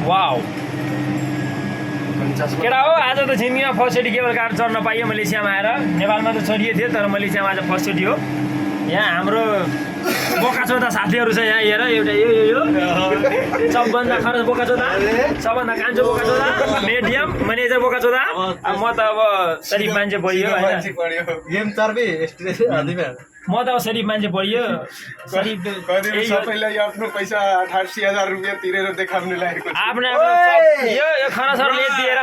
Wow केटा हो आज त जिन्दगीमा फर्स्टचोटि केबल कार चढ्न पाइयो मलेसियामा आएर। नेपालमा त चढिएको थियो तर मलेसियामा आज फर्स्टचोटि हो। यहाँ हाम्रो बोकाचोदा साथीहरू छ यहाँ हेर एउटा यो सबभन्दा खरस बोकाचोदा, सबभन्दा कान्छो बोकाचोदा, मिडियम म्यानेजर बोकाचोदा। अब म त अब शरीफ मान्छे बढियो होइन, म त अब शरीफ मान्छे बढियो। शरीफ सबैलाई आफ्नो पैसा 88,000 रुपियाँ तिरेर देखाउनु लागेको आफ्नो यो खरसहरूले दिएर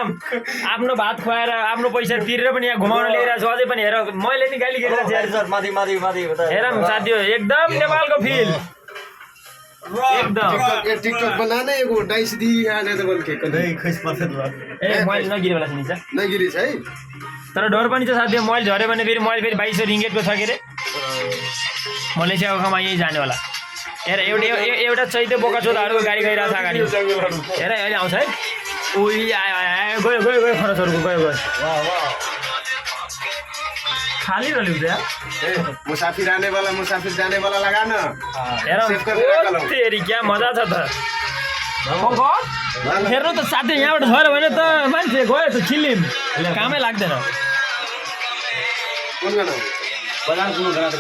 आफ्नो भात खुवाएर आफ्नो पैसा तिरेर पनि यहाँ घुमाउन ल्याइरहेको छु। अझै पनि हेर मैले नि गाली गरिरहेको छु। हेर साथी एकदम नेपालको फिल एकदम। टिकटॉक बनाने एगो डाइस दी आ जाए तो बोल के नहीं खस पर्छ ए मैले नगिरे बेला सुनिन्छ नगिरी छ है। तर डर पनि छ साथी, मैले झऱ्यो भने फेरि मैले फेरि 2200 रिङ्गेटको छ के अरे मलेसियाको खामा यहीँ जाने होला। हेर एउटा चैते बोकाचोदाहरूको गाडी गइरहेको छ अगाडि। हेर अहिले आउँछ है। उही आयो गयो खरसहरूको गयो खाली रह्यो यार। मुसाफिर आने वाला मुसाफिर जाने वाला लगा न। हेर तेरी क्या मजा छ त। हेर्नु त साथी यहाँबाट झऱ्यो भने त मान्छे गयो त छिलिम कामै लाग्दैन। कुन गाना बजार कुन गाना त